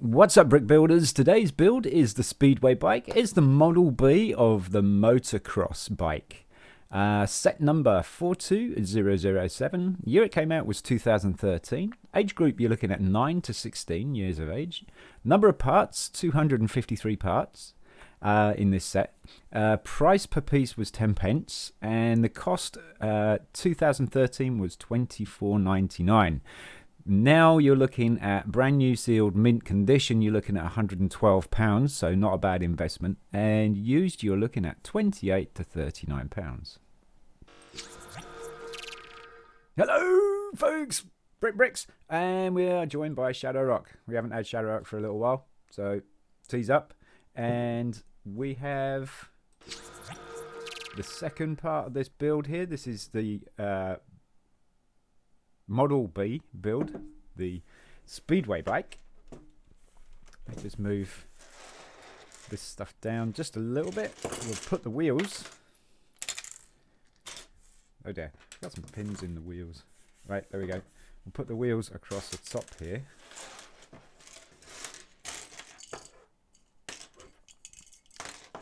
What's up, brick builders? Today's build is the Speedway bike. It's the Model B of the motocross bike. Set number 42007. Year it came out was 2013. Age group, you're looking at 9 to 16 years of age. Number of parts, 253 parts in this set. Price per piece was 10 pence, and the cost 2013 was $24.99. Now you're looking at brand new sealed mint condition. You're looking at £112, so not a bad investment. And used, you're looking at £28 to £39. Hello, folks, Bricks, and we are joined by Shadow Rock. We haven't had Shadow Rock for a little while, so tease up. And we have the second part of this build here. This is the Model B build, the Speedway bike. Let's just move this stuff down just a little bit. We'll put the wheels. Oh dear, got some pins in the wheels. Right, there we go. We'll put the wheels across the top here.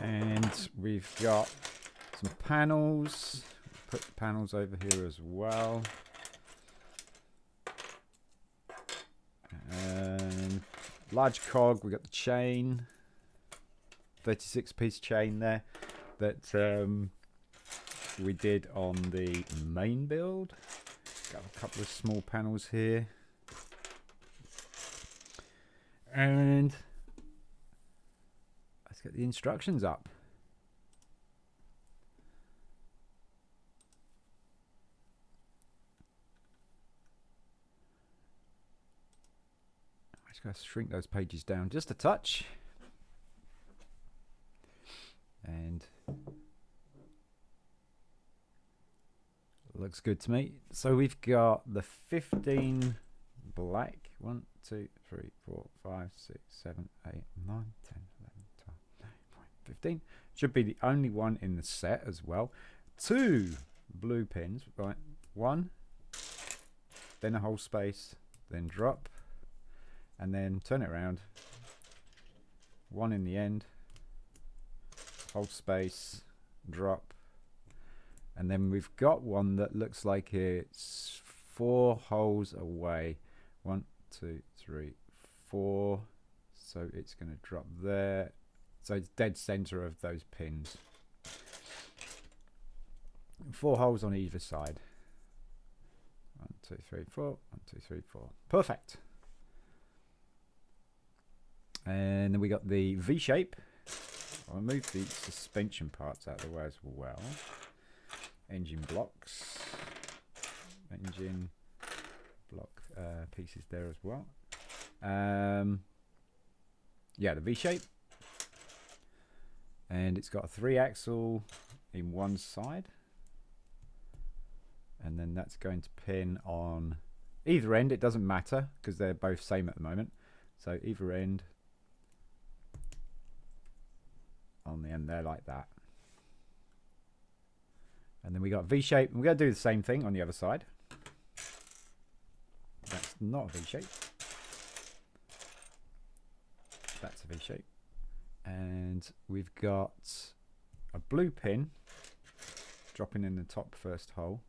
And we've got some panels. We'll put the panels over here as well. Large cog, we got the chain, 36-piece chain there that we did on the main build. Got a couple of small panels here, and let's get the instructions up. Just going to shrink those pages down just a touch, and looks good to me. So we've got the 15 black, 1, 2, 3, 4, 5, 6, 7, 8, 9, 10, 11, 12, 13, 15. Should be the only one in the set as well. 2 blue pins, right? 1, then a whole space, then drop, and then turn it around. 1 in the end, hold space, drop, and then we've got one that looks like it's 4 holes away. 1, 2, 3, 4. So it's going to drop there. So it's dead center of those pins. 4 holes on either side. 1, 2, 3, 4. 1, 2, 3, 4. Perfect. And then we got the V shape. I'll move the suspension parts out of the way as well. Engine blocks. Engine block pieces there as well. Yeah, the V shape. And it's got a 3-axle in one side. And then that's going to pin on either end. It doesn't matter because they're both same at the moment. So either end. On the end there like that, and then we got V shape, and we're going to do the same thing on the other side. That's not a V shape, that's a V shape, and we've got a blue pin dropping in the top first hole,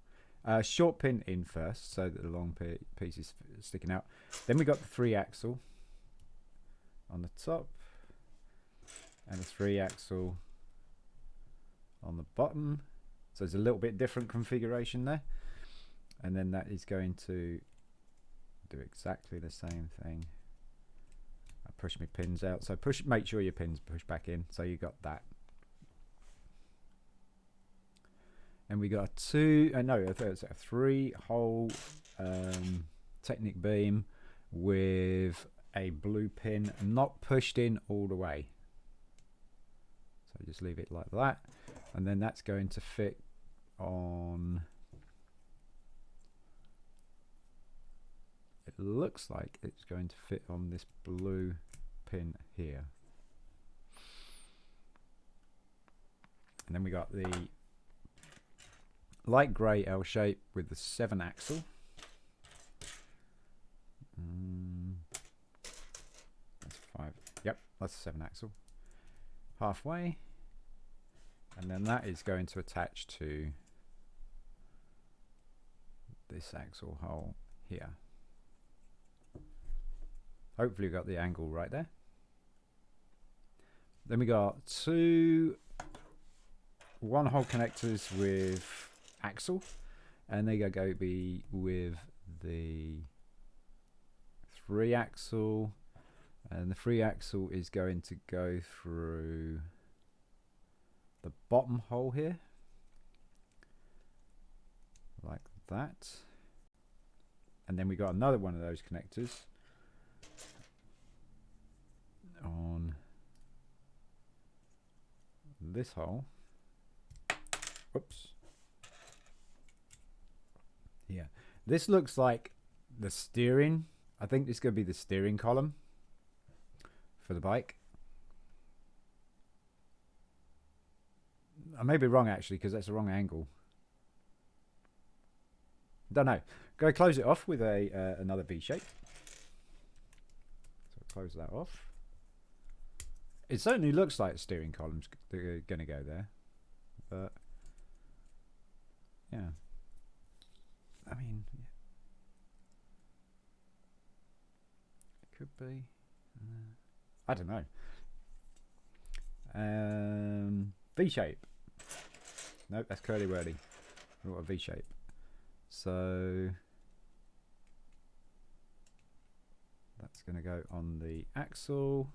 short pin in first so that the long piece is sticking out. Then we got the 3-axle on the top, and a 3-axle on the bottom. So it's a little bit different configuration there. And then that is going to do exactly the same thing. I push my pins out. So make sure your pins push back in. So you got that. And we got a 3-hole Technic beam with a blue pin not pushed in all the way. So just leave it like that, and then that's going to fit on, it looks like it's going to fit on this blue pin here. And then we got the light grey L shape with the 7-axle. That's Yep, that's a 7 axle. Halfway. And then that is going to attach to this axle hole here. Hopefully we got the angle right there. Then we got 2 1-hole connectors with axle, and they go be with the 3 axle, and the 3 axle is going to go through the bottom hole here, like that. And then we got another one of those connectors on this hole. Whoops. Yeah, this looks like the steering. I think this is going to be the steering column for the bike. I may be wrong actually, because that's the wrong angle. Don't know. Go close it off with a another V shape. So close that off. It certainly looks like the steering column's going to go there, but yeah. I mean, yeah. It could be. I don't know. V shape. Nope, that's curly whirly. We want a V shape. So that's going to go on the axle.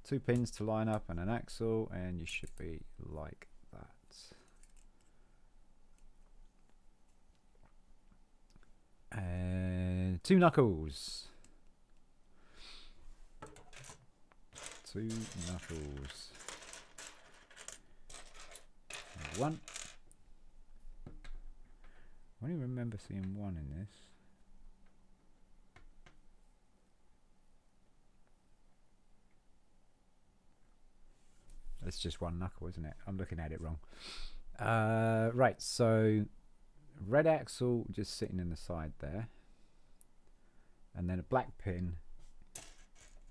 2 pins to line up and an axle, and you should be like that. And 2 knuckles. 2 knuckles. 1. I only remember seeing 1 in this. It's just 1 knuckle, isn't it? I'm looking at it wrong. Right, so red axle just sitting in the side there, and then a black pin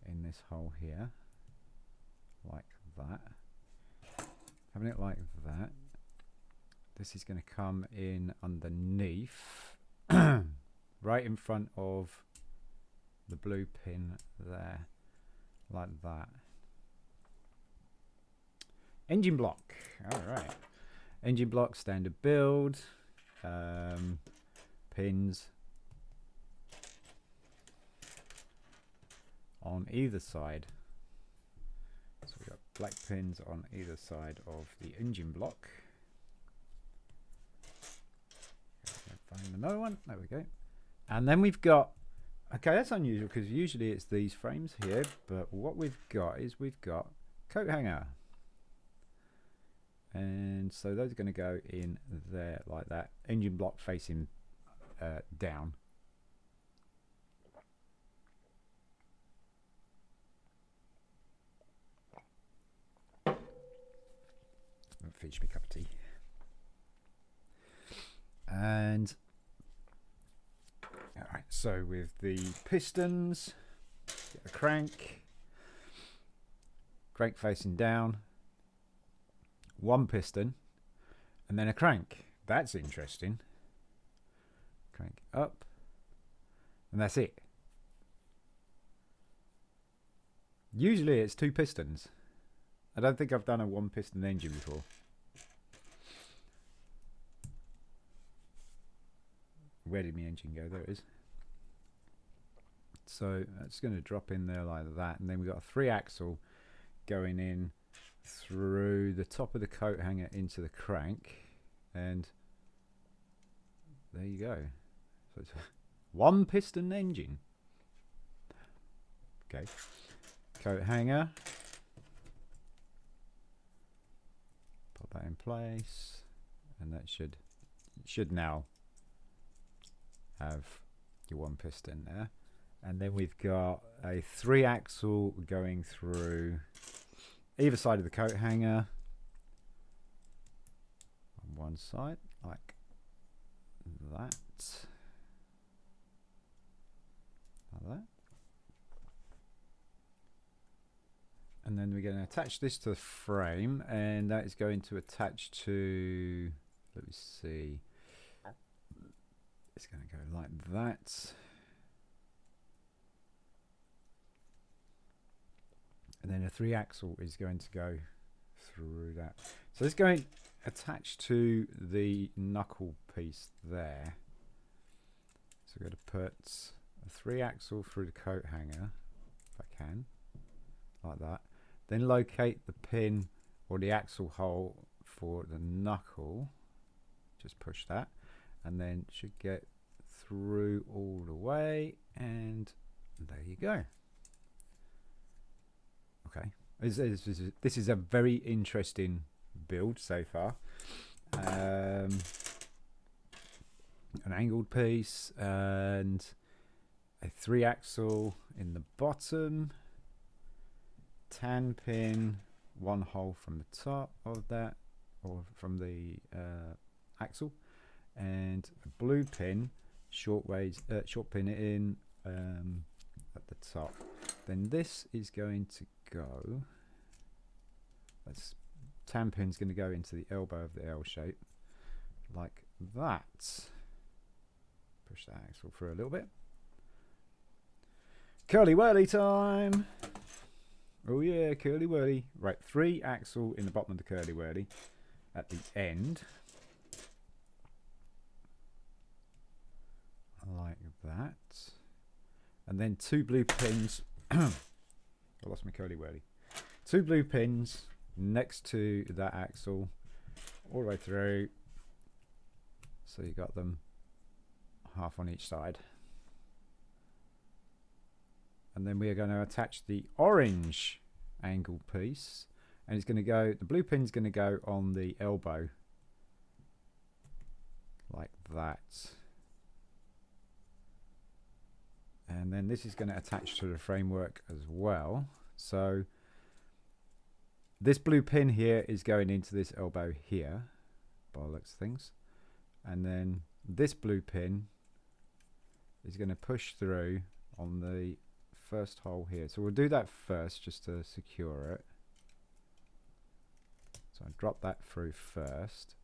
in this hole here, like that. Having it like that, this is going to come in underneath, right in front of the blue pin there, like that. Engine block. All right. Engine block, standard build. Pins on either side. So we've got black pins on either side of the engine block. Find another one. There we go. And then we've got, okay, that's unusual because usually it's these frames here, but what we've got is we've got coat hanger. And so those are going to go in there like that. Engine block facing down. Finish me a cup of tea. And all right, so with the pistons, get the crank facing down. 1 piston and then a crank. That's interesting. Crank up, and that's it. Usually it's 2 pistons. I don't think I've done a 1 piston engine before. Where did my engine go? There it is. So it's going to drop in there like that, and then we've got a 3 axle going in through the top of the coat hanger into the crank, and there you go. So it's a 1 piston engine. Okay, coat hanger, put that in place, and that should now have your 1 piston there. And then we've got a 3 axle going through either side of the coat hanger on one side, like that. Like that. And then we're going to attach this to the frame, and that is going to attach to, let me see, it's going to go like that. And then a 3-axle is going to go through that. So it's going attached to the knuckle piece there. So we're going to put a 3-axle through the coat hanger, if I can, like that. Then locate the pin or the axle hole for the knuckle. Just push that, and then it should get through all the way, and there you go. Okay, this is a very interesting build so far. An angled piece and a 3-axle in the bottom, tan pin, 1 hole from the top of that, or from the axle, and a blue pin, short pin in at the top. Then this is going to go, tan pin's going to go into the elbow of the L shape like that. Push that axle through a little bit. Curly whirly time. Oh yeah, curly whirly. Right, 3-axle in the bottom of the curly whirly at the end, like that, and then 2 blue pins. I lost my curly whirly. 2 blue pins next to that axle all the way through, so you got them half on each side. And then we are going to attach the orange angle piece, and it's going to go, the blue pin's going to go on the elbow like that. And then this is going to attach to the framework as well. So this blue pin here is going into this elbow here, by the looks of things. And then this blue pin is going to push through on the first hole here. So we'll do that first just to secure it. So I drop that through first,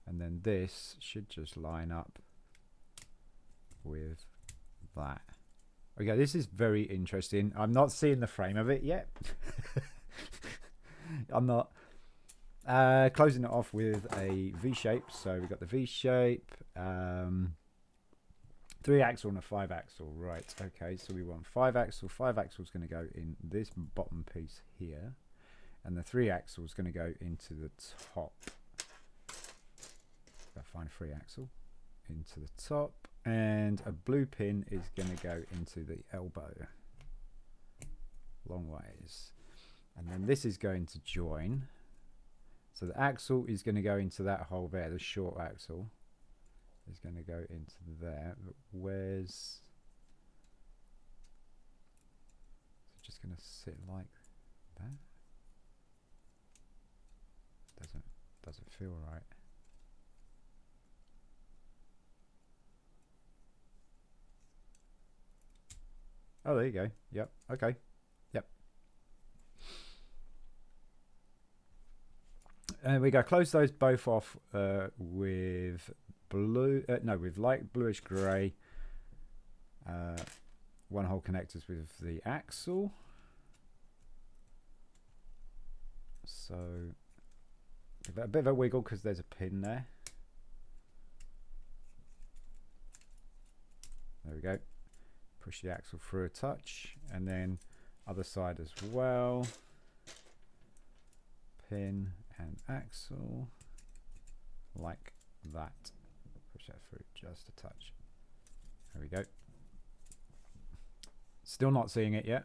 and then this should just line up with that. Okay, this is very interesting. I'm not seeing the frame of it yet. I'm not closing it off with a V shape. So we've got the V shape, 3-axle and a 5-axle. Right, okay, so we want 5-axle. 5-axle is going to go in this bottom piece here, and the 3-axle is going to go into the top. I'll find 3-axle into the top, and a blue pin is going to go into the elbow long ways, and then this is going to join. So the axle is going to go into that hole there, the short axle is going to go into there. But where's, it's just going to sit like that. Doesn't feel right. Oh, there you go. Yep. Okay. Yep. And we go close those both off with blue. No, with light bluish grey. 1-hole connectors with the axle. So give it a bit of a wiggle because there's a pin there. There we go. Push the axle through a touch, and then other side as well. Pin and axle like that. Push that through just a touch. There we go. Still not seeing it yet,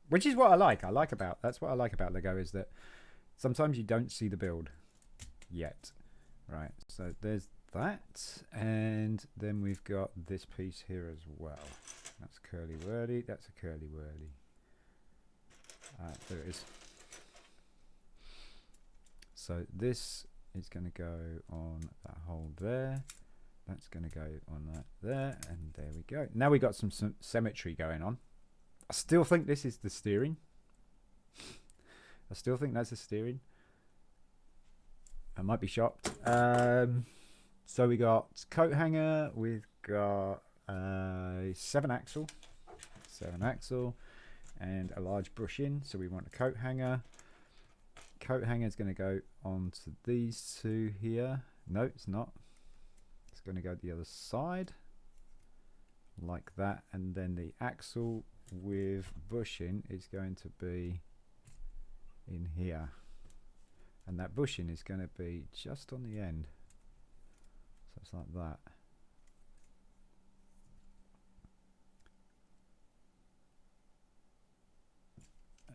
which is what I like. That's what I like about Lego, is that sometimes you don't see the build yet. Right, so there's that, and then we've got this piece here as well. That's curly whirly. That's a curly whirly. There it is. So this is going to go on that hole there. That's going to go on that there, and there we go. Now we got some symmetry going on. I still think this is the steering. I still think that's the steering. I might be shocked. So we got coat hanger. We've got 7 axle, and a large bushing. So we want a coat hanger. Coat hanger is going to go onto these 2 here. No, it's not. It's going to go the other side, like that, and then the axle with bushing is going to be in here, and that bushing is going to be just on the end, so it's like that.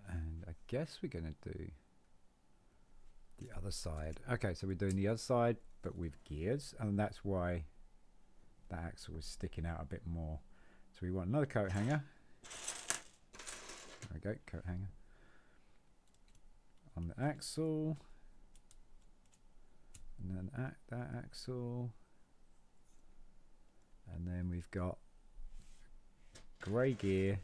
And I guess we're going to do the other side. Okay, so we're doing the other side but with gears, and that's why that axle was sticking out a bit more. So we want another coat hanger. There we go, coat hanger on the axle, and then that axle, and then we've got grey gear.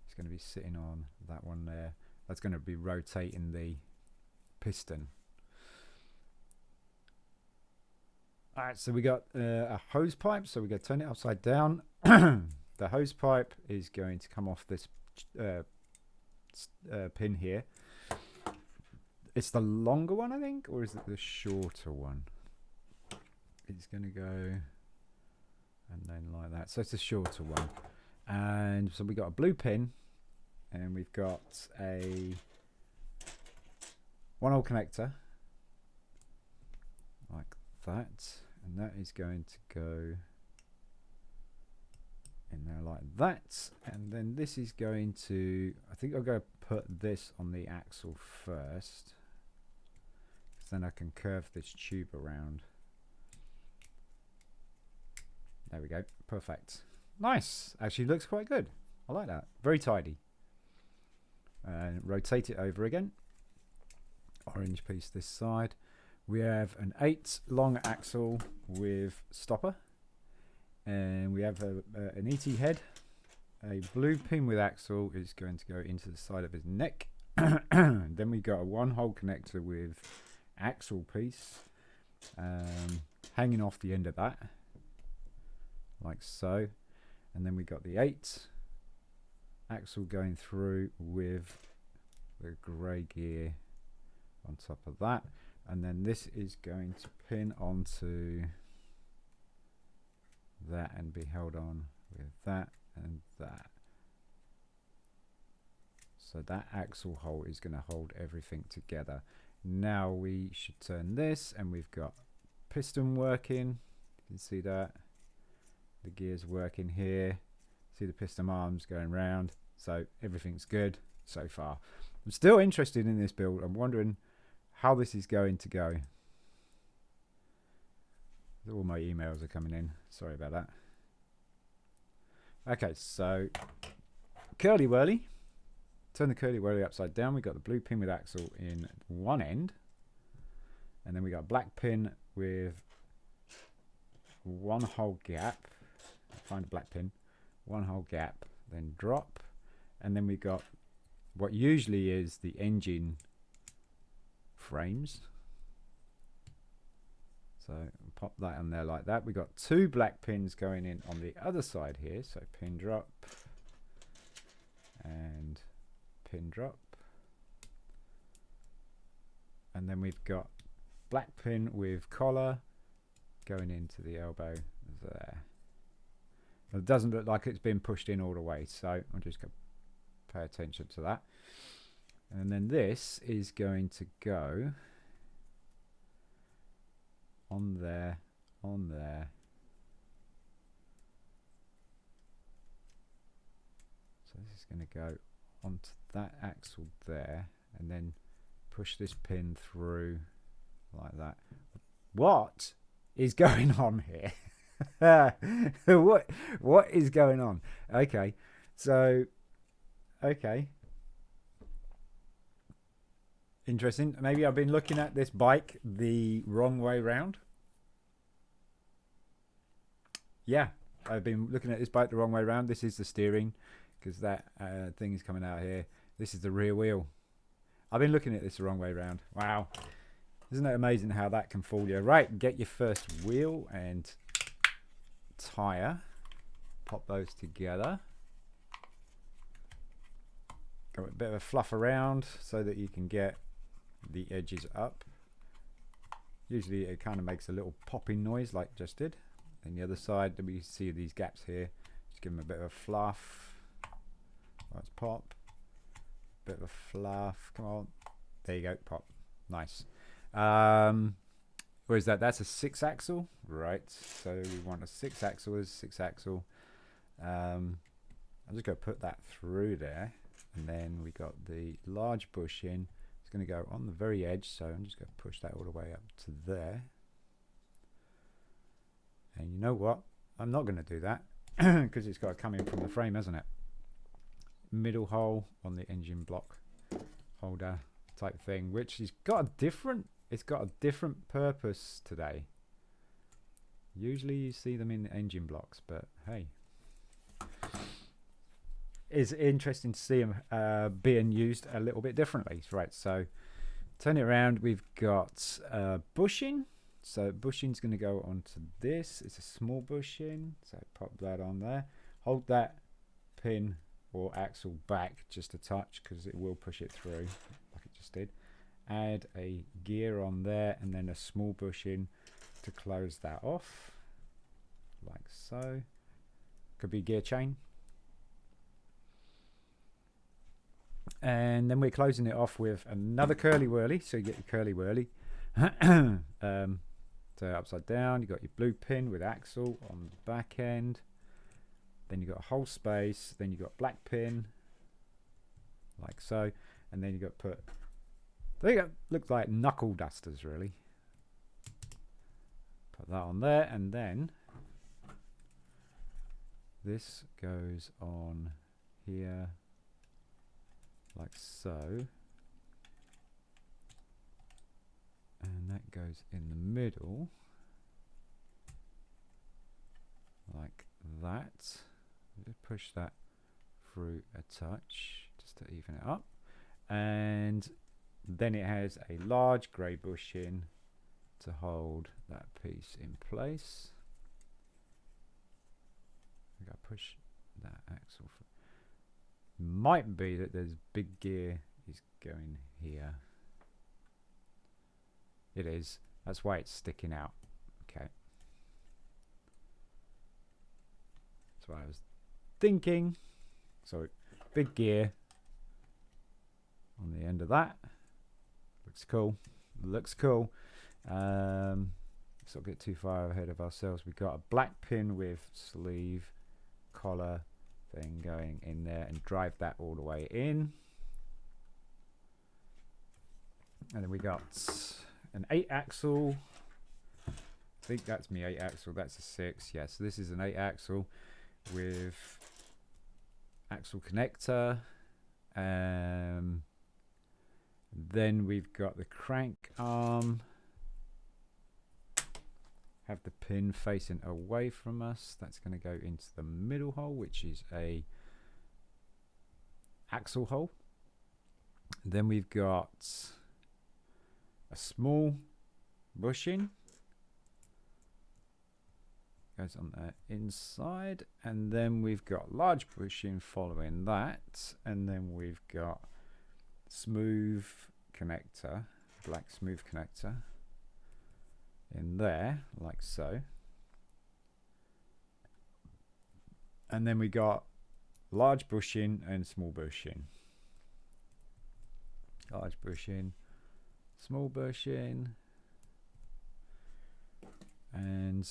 It's going to be sitting on that one there. That's going to be rotating the piston. Alright, so we got a hose pipe, so we're going to turn it upside down. The hose pipe is going to come off this pin here. It's the longer one, I think, or is it the shorter one? It's going to go and then like that. So it's the shorter one. And so we got a blue pin, and we've got a 1-hole connector like that, and that is going to go in there like that. And then this is going to, I think I'll go put this on the axle first, because then I can curve this tube around. There we go, perfect. Nice, actually looks quite good. I like that, very tidy. And rotate it over again. Orange piece this side. We have an 8 long axle with stopper, and we have an ET head. A blue pin with axle is going to go into the side of his neck. Then we got a 1-hole connector with axle piece hanging off the end of that, like so. And then we got the 8 axle going through with the grey gear on top of that, and then this is going to pin onto that and be held on with that and that. So that axle hole is going to hold everything together. Now we should turn this, and we've got piston working. You can see that the gears working here. See the piston arms going round. So everything's good so far. I'm still interested in this build. I'm wondering how this is going to go. All my emails are coming in. Sorry about that. Okay, so curly whirly. Turn the curly whirly upside down. We got the blue pin with axle in one end, and then we got a black pin with 1-hole gap. Find a black pin, 1-hole gap, then drop, and then we got what usually is the engine frames. So pop that on there like that. We got 2 black pins going in on the other side here. So pin drop and pin drop. And then we've got black pin with collar going into the elbow there. It doesn't look like it's been pushed in all the way, so I'm just going to pay attention to that. And then this is going to go on there, on there. So this is going to go onto that axle there, and then push this pin through like that. What is going on here? what is going on? Okay, so okay, interesting. Maybe I've been looking at this bike the wrong way round. Yeah, I've been looking at this bike the wrong way round. This is the steering, because that thing is coming out here. This is the rear wheel. I've been looking at this the wrong way around. Wow. Isn't it amazing how that can fool you? Right, get your first wheel and tyre. Pop those together. Go a bit of a fluff around so that you can get the edges up. Usually it kind of makes a little popping noise like just did. And the other side, we see these gaps here. Just give them a bit of a fluff. Let's pop. Bit of a fluff. Come on. There you go. Pop. Nice. Where is that? That's a 6-axle. Right. So we want a 6-axle. Is 6-axle. I'm just going to put that through there. And then we got the large bushing. It's going to go on the very edge. So I'm just going to push that all the way up to there. And you know what? I'm not going to do that because it's got to come in from the frame, hasn't it? Middle hole on the engine block holder type thing, which has got a different, it's got a different purpose today. Usually you see them in the engine blocks, but hey, it's interesting to see them being used a little bit differently. Right, so turn it around. We've got bushing. So bushing's going to go onto this. It's a small bushing, so pop that on there. Hold that pin or axle back just a touch because it will push it through like it just did. Add a gear on there and then a small bushing to close that off like so. Could be gear chain. And then we're closing it off with another curly whirly, so you get your curly whirly. So upside down, you got your blue pin with axle on the back end. Then you got a hole space. Then you got black pin, like so. And then you got put. They look like knuckle dusters, really. Put that on there, and then this goes on here, like so. And that goes in the middle like that. Just push that through a touch just to even it up. And then it has a large grey bushing to hold that piece in place. I gotta push that axle. Might be that there's big gear is going here. It is. That's why it's sticking out. Okay. That's what I was thinking. So big gear on the end of that. Looks cool. Looks cool. Let's not get too far ahead of ourselves. We've got a black pin with sleeve collar thing going in there and drive that all the way in. And then we got an 8-axle. I think that's me 8-axle. That's a 6. Yeah, so this is an 8-axle with axle connector. Then we've got the crank arm. Have the pin facing away from us. That's going to go into the middle hole, which is a axle hole. Then we've got a small bushing. Goes on the inside. And then we've got large bushing following that. And then we've got smooth connector, black smooth connector in there, like so. And then we got large bushing and small bushing. Large bushing, small bushing. And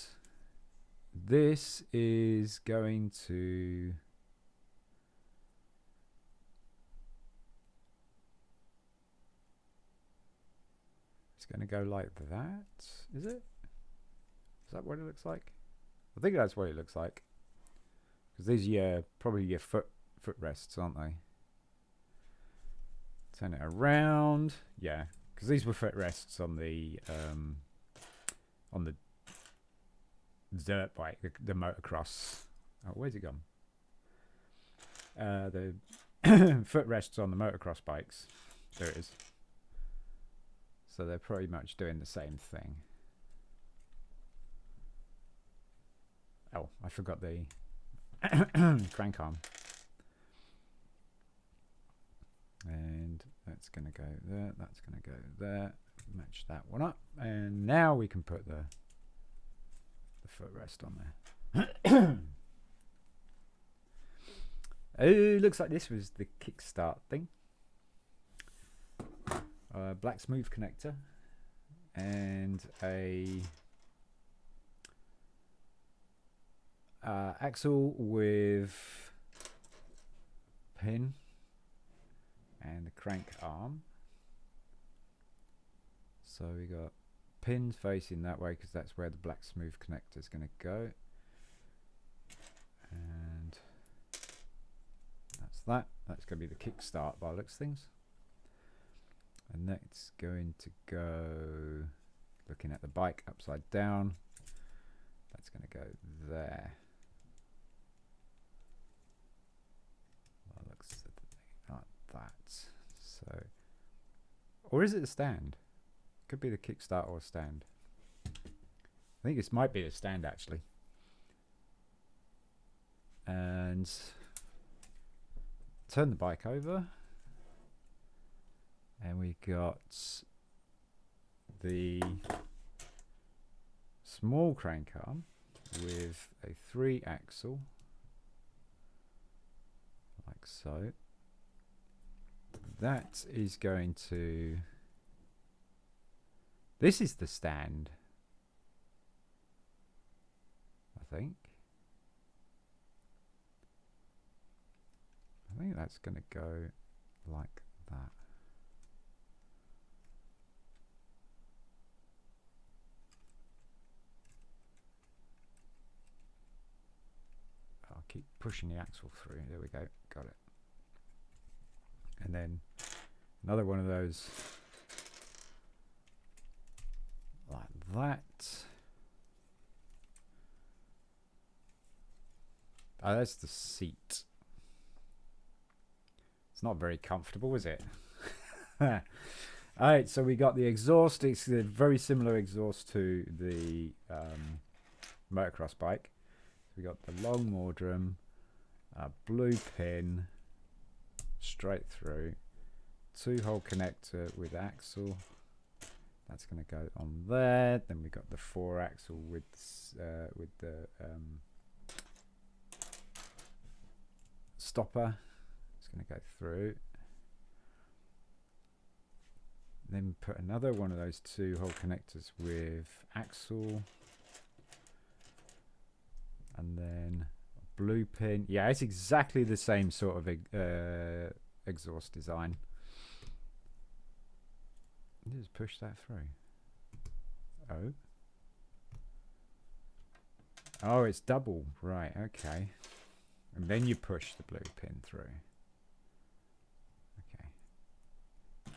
this is going to it's going to go like that, is it? Is that what it looks like? I think that's what it looks like. Because these are probably your foot rests, aren't they? Turn it around. Yeah, because these were foot rests on the dirt bike, the motocross. Oh, where's it gone? The foot rests on the motocross bikes. There it is. So they're pretty much doing the same thing. Oh, I forgot the crank arm. And that's going to go there, that's going to go there. Match that one up. And now we can put the footrest on there. Oh, looks like this was the kickstart thing. Black smooth connector and a axle with pin and the crank arm. So we got pins facing that way because that's where the black smooth connector is going to go, and that's going to be the kickstart by looks things. And that's going to go, looking at the bike upside down, that's going to go there. Well, looks like that. So, or is it the stand? Could be the kickstart or stand. I think this might be the stand actually. And turn the bike over. And we got the small crank arm with a 3-axle, like so. That is going to... This is the stand, I think. I think that's going to go like that. I'll keep pushing the axle through. There we go. Got it. And then another one of those like that. Oh, that's the seat. It's not very comfortable, is it? Alright, so we got the exhaust. It's a very similar exhaust to the motocross bike. So we got the long Mordrum, blue pin, straight through, 2-hole connector with axle. That's going to go on there. Then we got the 4-axle with the stopper. It's going to go through. Then put another one of those 2-hole connectors with axle, and then a blue pin. Yeah, it's exactly the same sort of exhaust design. Just push that through. Oh. Oh, it's double. Right, okay. And then you push the blue pin through. Okay.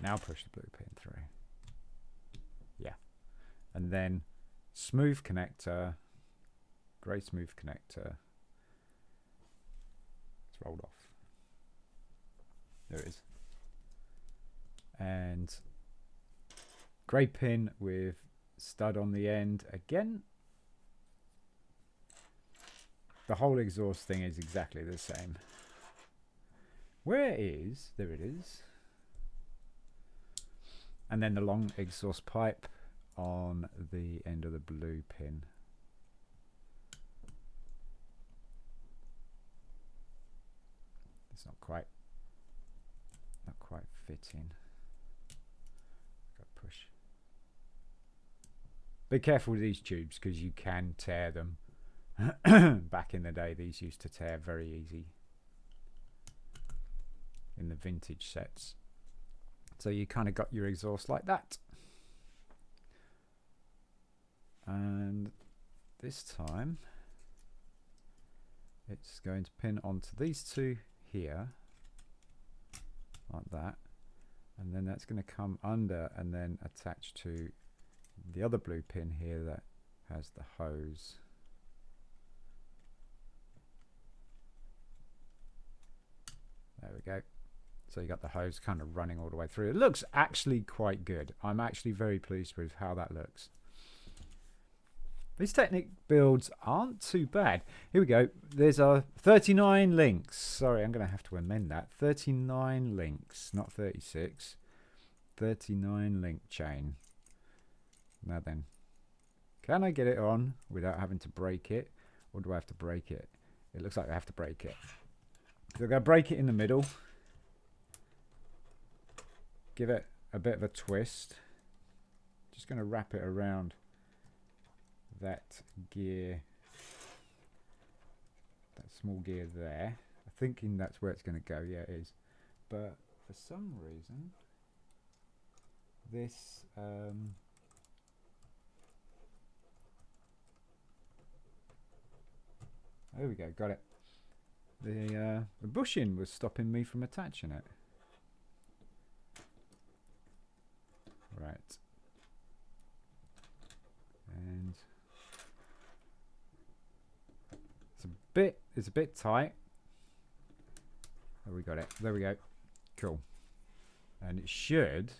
Now push the blue pin through. Yeah. And then smooth connector, grey smooth connector. It's rolled off. There it is. And grey pin with stud on the end again. The whole exhaust thing is exactly the same. Where is, there it is. And then the long exhaust pipe on the end of the blue pin. It's not quite fitting. Got to push. Be careful with these tubes because you can tear them. Back in the day, these used to tear very easy in the vintage sets. So you kind of got your exhaust like that. And this time it's going to pin onto these two here like that, and then that's going to come under and then attach to the other blue pin here that has the hose. There we go. So you got the hose kind of running all the way through. It looks actually quite good. I'm actually very pleased with how that looks. These Technic builds aren't too bad. Here we go. There's 39 links. Sorry, I'm going to have to amend that. 39 links, not 36. 39 link chain. Now then, can I get it on without having to break it? Or do I have to break it? It looks like I have to break it. So I'm going to break it in the middle. Give it a bit of a twist. Just going to wrap it around that gear, that small gear there. I'm thinking that's where it's going to go. Yeah, it is. But for some reason, this there we go, got it. The bushing was stopping me from attaching it. Right. And it's a bit tight. Oh, we got it. There we go. Cool. And it should,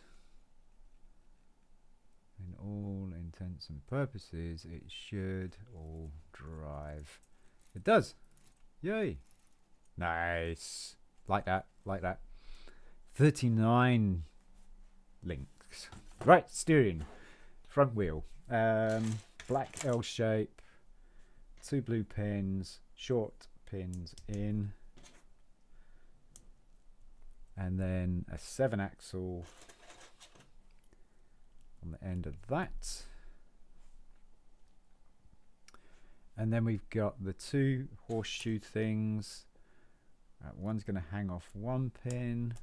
in all intents and purposes, it should all drive. It does. Yay. Nice. Like that. Like that. 39 links. Right, steering. Front wheel. Black L shape. 2 blue pins. Short pins in. And then a 7-axle on the end of that. And then we've got the 2 horseshoe things. One's going to hang off 1 pin,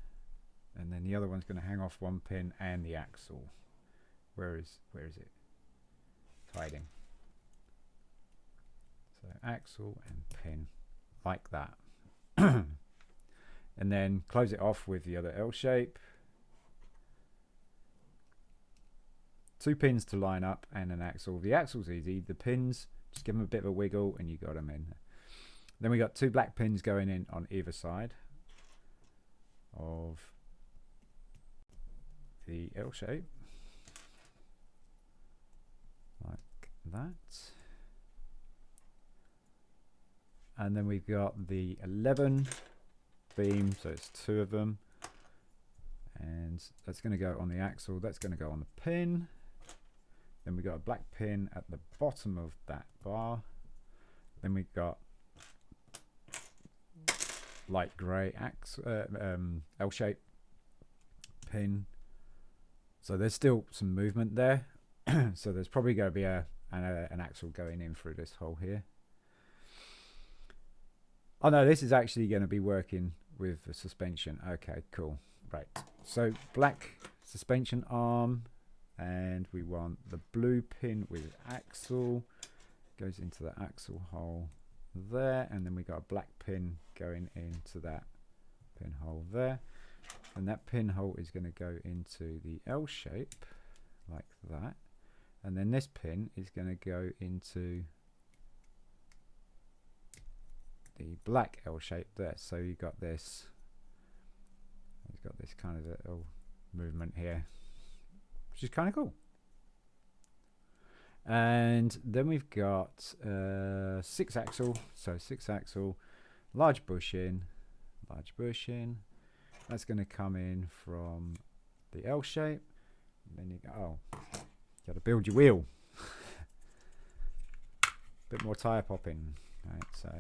and then the other one's going to hang off 1 pin and the axle. Where is it? It's hiding. So axle and pin, like that. And then close it off with the other L shape. 2 pins to line up and an axle. The axle's easy. The pins, just give them a bit of a wiggle and you got them in. Then we got 2 black pins going in on either side of the L shape, like that. And then we've got the 11 beam, so it's 2 of them, and that's going to go on the axle, that's going to go on the pin. Then we got a black pin at the bottom of that bar. Then we've got light grey L-shape pin. So there's still some movement there. So there's probably going to be an axle going in through this hole here. Oh no, this is actually going to be working with the suspension. Okay, cool. Right. So black suspension arm, and we want the blue pin with axle. Goes into the axle hole there, and then we got a black pin going into that pinhole there, and that pinhole is going to go into the L shape like that, and then this pin is going to go into the black L shape there. So you got this, it's got this kind of little movement here, which is kind of cool. And then we've got 6 axle, so 6 axle, large bushing. That's going to come in from the L shape. And then you go, oh, you got to build your wheel. Bit more tire popping. Right, so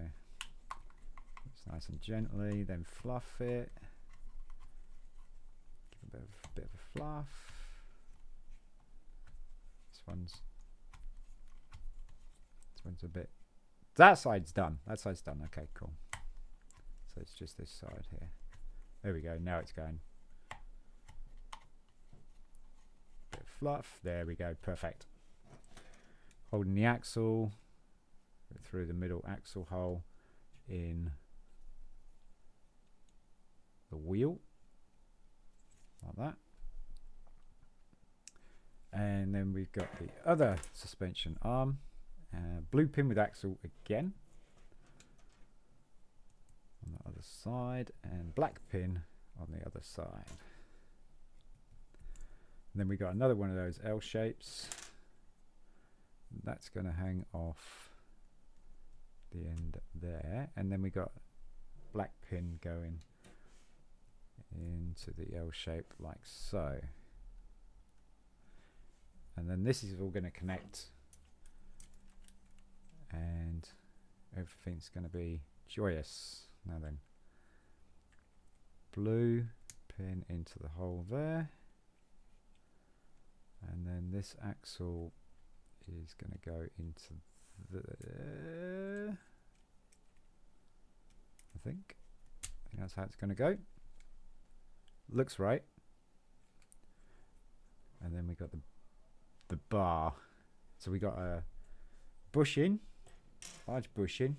it's nice and gently, then fluff it. Give a bit of a fluff. This one's a bit, that side's done. Okay, cool. So it's just this side here. There we go. Now it's going. Bit of fluff. There we go. Perfect. Holding the axle through the middle axle hole in the wheel like that. And then we've got the other suspension arm. Blue pin with axle again on the other side, and black pin on the other side. And then we got another one of those L shapes. That's going to hang off the end there. And then we got black pin going into the L shape like so. And then this is all going to connect. And everything's going to be joyous. Now then. Blue pin into the hole there. And then this axle is going to go into the... I think that's how it's going to go. Looks right. And then we got the bar. So we got a bushing, large bushing.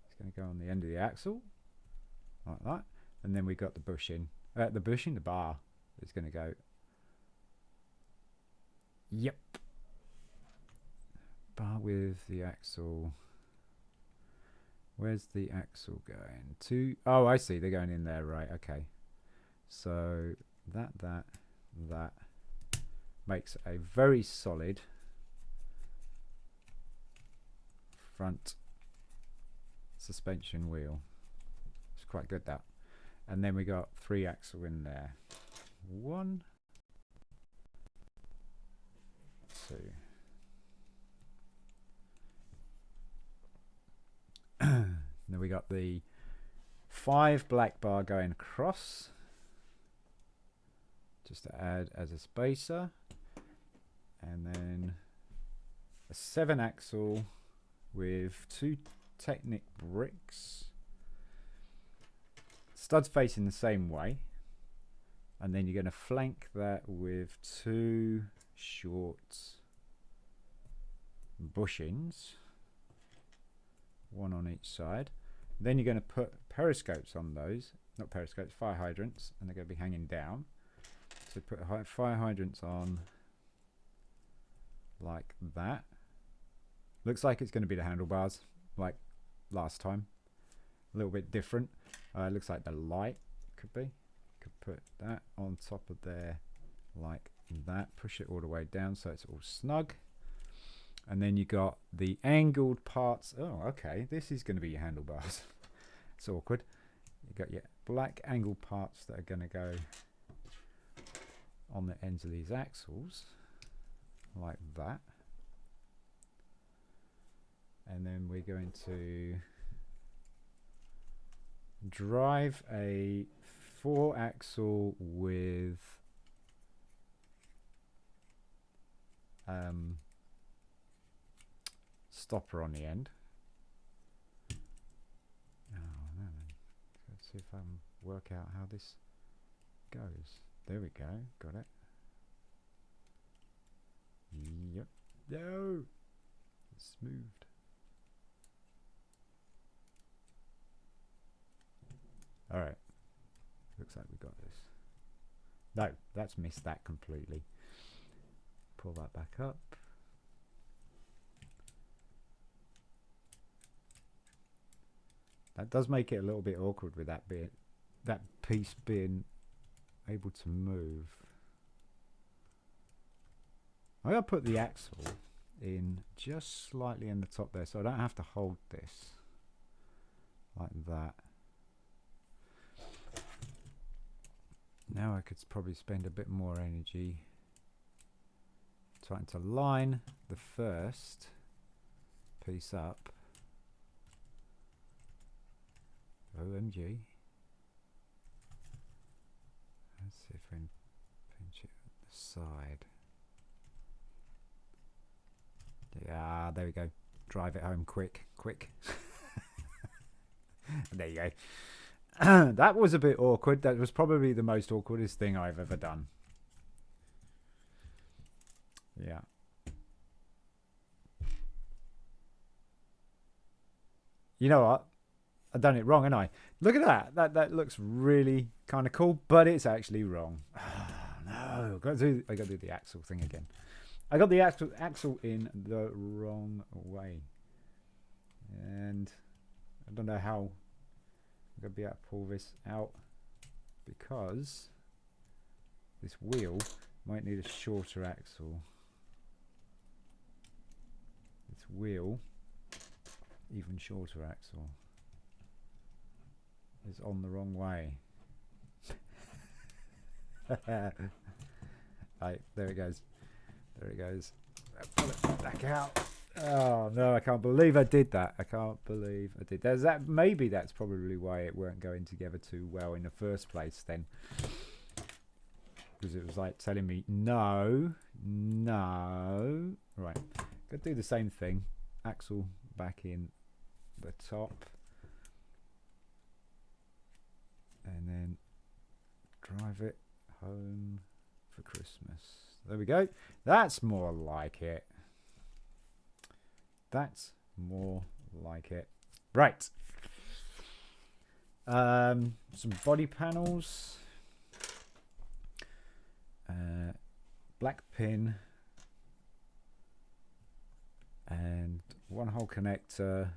It's going to go on the end of the axle, like that. And then we got the bushing. The bar is going to go. Yep. Bar with the axle. Where's the axle going to? Oh, I see. They're going in there, right? Okay. So that makes a very solid front suspension wheel. It's quite good, that. And then we got 3 axle in there. 1, 2. Then we got the 5 black bar going across, just to add as a spacer, and then a 7 axle with 2 Technic bricks, studs facing the same way, and then you're going to flank that with 2 short bushings, 1 on each side. Then you're going to put periscopes on those, not periscopes, fire hydrants, and they're going to be hanging down. So put fire hydrants on like that. Looks like it's going to be the handlebars, like last time. A little bit different. It looks like the light could be. Could put that on top of there like that. Push it all the way down so it's all snug. And then you got the angled parts. Oh, okay. This is going to be your handlebars. It's awkward. You got your black angled parts that are going to go on the ends of these axles, like that. And then we're going to drive a 4-axle with stopper on the end. Oh no, let's see if I can work out how this goes. There we go, got it. Yep. No, it's moved. All right, looks like we got this. No, that's missed that completely. Pull that back up. That does make it a little bit awkward with that bit, that piece being able to move. I'm going to put the axle in just slightly in the top there so I don't have to hold this like that. Now I could probably spend a bit more energy trying to line the first piece up. OMG. Let's see if we can pinch it at the side. Yeah, there we go. Drive it home quick. There you go. That was a bit awkward. That was probably the most awkwardest thing I've ever done. Yeah. You know what? I've done it wrong, haven't I? Look at that. That looks really kind of cool, but it's actually wrong. Oh, no. I got to do the axle thing again. I got the axle in the wrong way. And I don't know how I'm going to be able to pull this out. because this wheel might need a shorter axle. This wheel, even shorter axle, is on the wrong way. Right, there it goes. There it goes. Pull it back out. Oh no, I can't believe I did that. I can't believe I did. There's that. Maybe that's probably why it weren't going together too well in the first place then. Because it was like telling me, no. Right, go do the same thing. Axle back in the top. And then drive it home for Christmas. There we go. That's more like it. That's more like it. Right. Some body panels. Black pin. And one hole connector.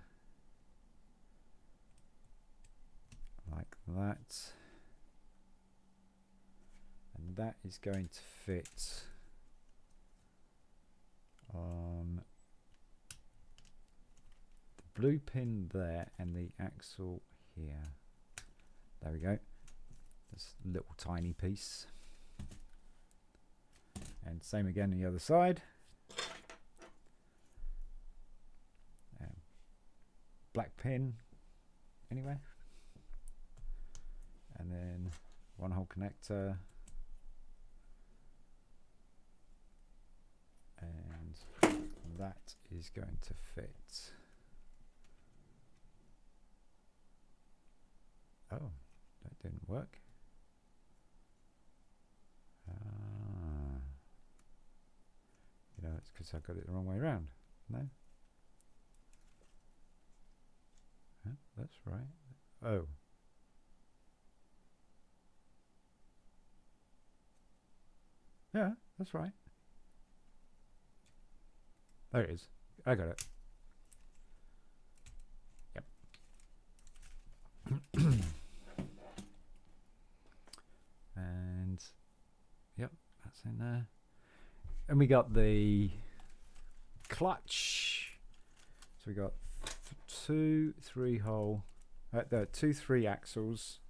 Like that. And that is going to fit on the blue pin there and the axle here. There we go. This little tiny piece. And same again on the other side. Black pin anywhere. And then one hole connector. And that is going to fit. Oh, that didn't work. You know, it's because I got it the wrong way around. No? Huh? That's right. Oh. Yeah, that's right. There it is. I got it. Yep. And yep, that's in there. And we got the clutch. So we got two 3 axles,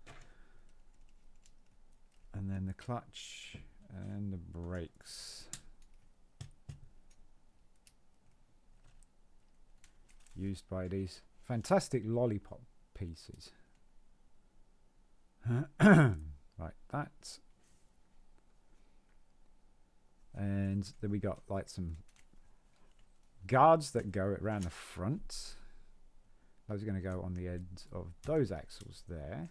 and then the clutch and the brakes. Used by these fantastic lollipop pieces. Like that. And then we got like some guards that go around the front. Those are going to go on the ends of those axles there.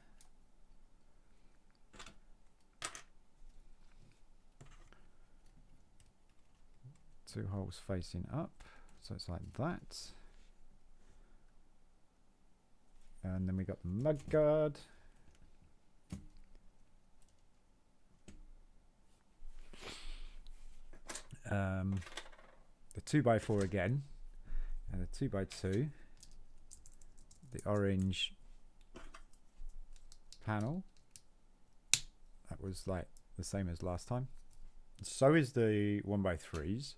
Two holes facing up, so it's like that. And then we got the mud guard. The 2x4 again, and the 2x2. The orange panel. That was like the same as last time. So is the 1x3s.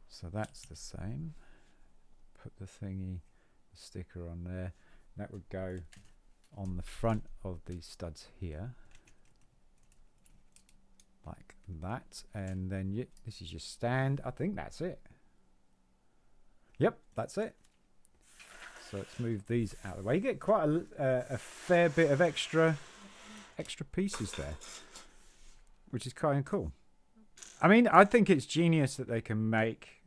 So that's the same. Put the thingy, the sticker on there. That would go on the front of these studs here. Like that. And then this is your stand. I think that's it. Yep, that's it. So let's move these out of the way. You get quite a fair bit of extra pieces there, which is kind of cool. I mean, I think it's genius that they can make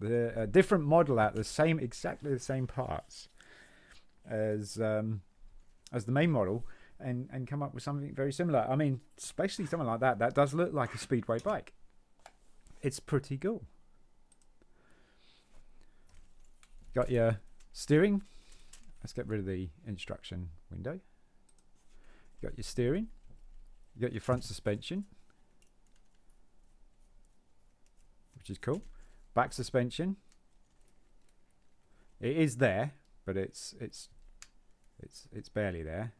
a different model out of exactly the same parts as the main model, and come up with something very similar. I mean, especially something like that. That does look like a Speedway bike. It's pretty cool. Got your steering. Let's get rid of the instruction window. You got your steering. You got your front suspension, which is cool. Back suspension. It is there, but it's barely there.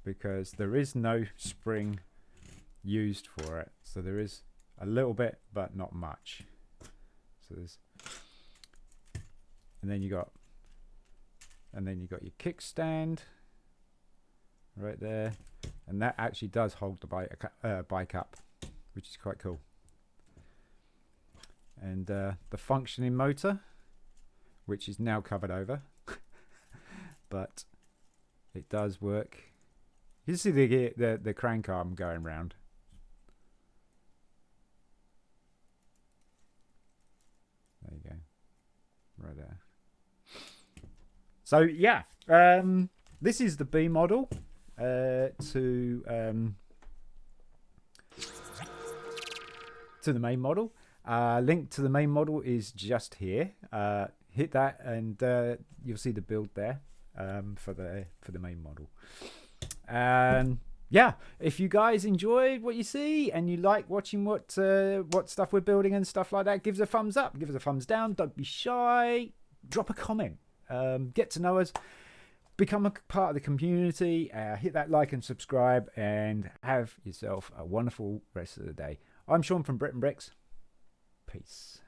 because there is no spring used for it. So there is a little bit, but not much. So there's, and then you got your kickstand right there, and that actually does hold the bike up, which is quite cool. And the functioning motor, which is now covered over, but it does work. You can see the crank arm going round. There you go, right there. So yeah, this is the B model to the main model. Link to the main model is just here. Hit that and you'll see the build there for the main model. Yeah, if you guys enjoyed what you see and you like watching what stuff we're building and stuff like that, give us a thumbs up, give us a thumbs down. Don't be shy. Drop a comment. Get to know us. Become a part of the community. Hit that like and subscribe, and have yourself a wonderful rest of the day. I'm Shaun from BRIT'N. Peace.